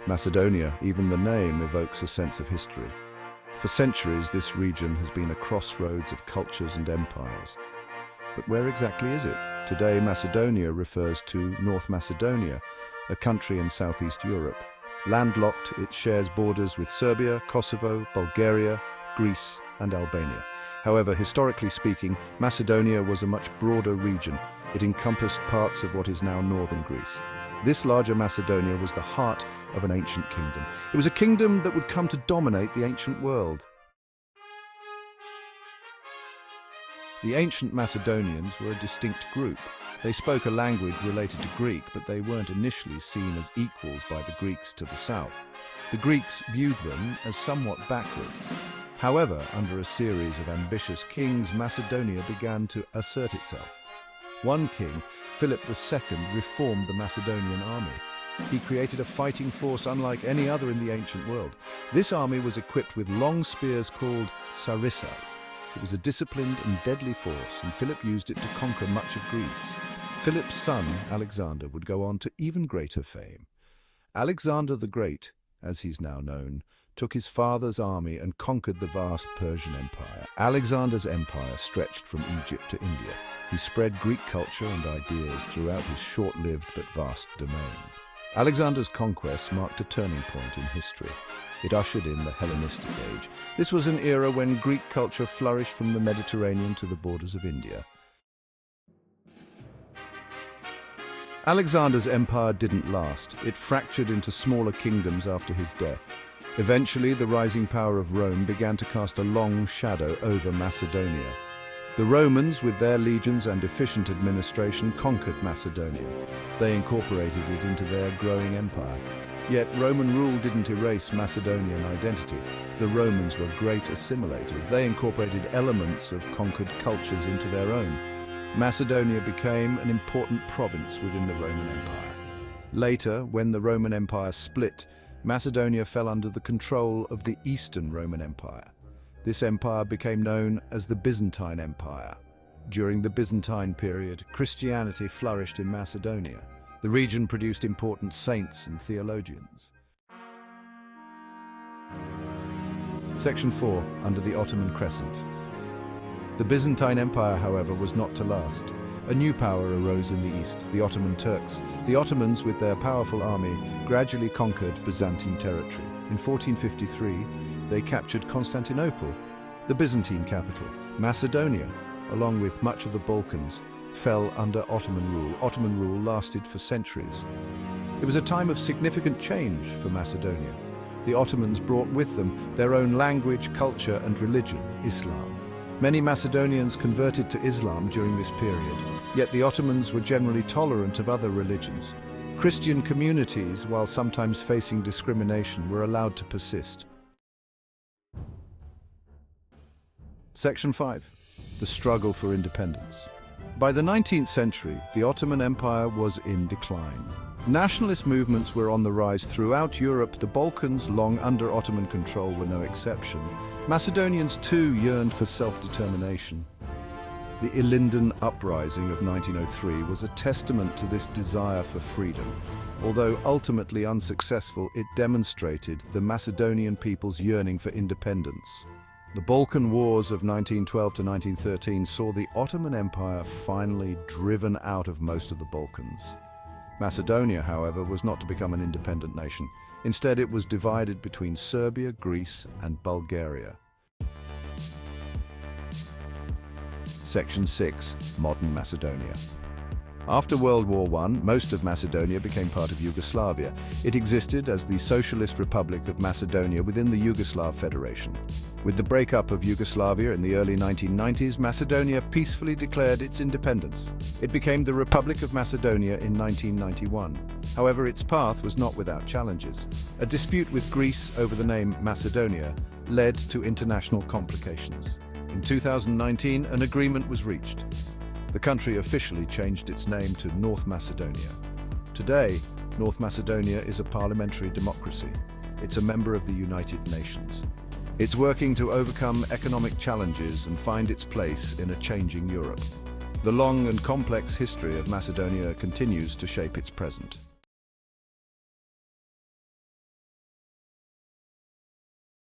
Macedonia, even the name evokes a sense of history. For centuries, this region has been a crossroads of cultures and empires. But where exactly is it? Today, Macedonia refers to North Macedonia, a country in southeast Europe. Landlocked, it shares borders with Serbia, Kosovo, Bulgaria, Greece, and Albania. However, historically speaking, Macedonia was a much broader region. It encompassed parts of what is now northern Greece. This larger Macedonia was the heart of an ancient kingdom. It was a kingdom that would come to dominate the ancient world. The ancient Macedonians were a distinct group. They spoke a language related to Greek, but they weren't initially seen as equals by the Greeks to the south. The Greeks viewed them as somewhat backwards. However, under a series of ambitious kings, Macedonia began to assert itself. One king, Philip II, reformed the Macedonian army. He created a fighting force unlike any other in the ancient world. This army was equipped with long spears called sarissas. It was a disciplined and deadly force, and Philip used it to conquer much of Greece. Philip's son, Alexander, would go on to even greater fame. Alexander the Great, as he's now known, took his father's army and conquered the vast Persian Empire. Alexander's empire stretched from Egypt to India. He spread Greek culture and ideas throughout his short-lived but vast domain. Alexander's conquests marked a turning point in history. It ushered in the Hellenistic age. This was an era when Greek culture flourished from the Mediterranean to the borders of India. Alexander's empire didn't last. It fractured into smaller kingdoms after his death. Eventually, the rising power of Rome began to cast a long shadow over Macedonia. The Romans, with their legions and efficient administration, conquered Macedonia. They incorporated it into their growing empire. Yet Roman rule didn't erase Macedonian identity. The Romans were great assimilators. They incorporated elements of conquered cultures into their own. Macedonia became an important province within the Roman Empire. Later, when the Roman Empire split, Macedonia fell under the control of the Eastern Roman Empire. This empire became known as the Byzantine Empire. During the Byzantine period, Christianity flourished in Macedonia. The region produced important saints and theologians. Section 4, under the Ottoman Crescent. The Byzantine Empire, however, was not to last. A new power arose in the east, the Ottoman Turks. The Ottomans, with their powerful army, gradually conquered Byzantine territory. In 1453, they captured Constantinople, the Byzantine capital. Macedonia, along with much of the Balkans, fell under Ottoman rule. Ottoman rule lasted for centuries. It was a time of significant change for Macedonia. The Ottomans brought with them their own language, culture, and religion, Islam. Many Macedonians converted to Islam during this period, yet the Ottomans were generally tolerant of other religions. Christian communities, while sometimes facing discrimination, were allowed to persist. Section 5. The struggle for independence. By the 19th century, the Ottoman Empire was in decline. Nationalist movements were on the rise throughout Europe. The Balkans, long under Ottoman control, were no exception. Macedonians too yearned for self-determination. The Ilinden Uprising of 1903 was a testament to this desire for freedom. Although ultimately unsuccessful, it demonstrated the Macedonian people's yearning for independence. The Balkan Wars of 1912 to 1913 saw the Ottoman Empire finally driven out of most of the Balkans. Macedonia, however, was not to become an independent nation. Instead, it was divided between Serbia, Greece, and Bulgaria. Section 6. Modern Macedonia. After World War I, most of Macedonia became part of Yugoslavia. It existed as the Socialist Republic of Macedonia within the Yugoslav Federation. With the breakup of Yugoslavia in the early 1990s, Macedonia peacefully declared its independence. It became the Republic of Macedonia in 1991. However, its path was not without challenges. A dispute with Greece over the name Macedonia led to international complications. In 2019, an agreement was reached. The country officially changed its name to North Macedonia. Today, North Macedonia is a parliamentary democracy. It's a member of the United Nations. It's working to overcome economic challenges and find its place in a changing Europe. The long and complex history of Macedonia continues to shape its present.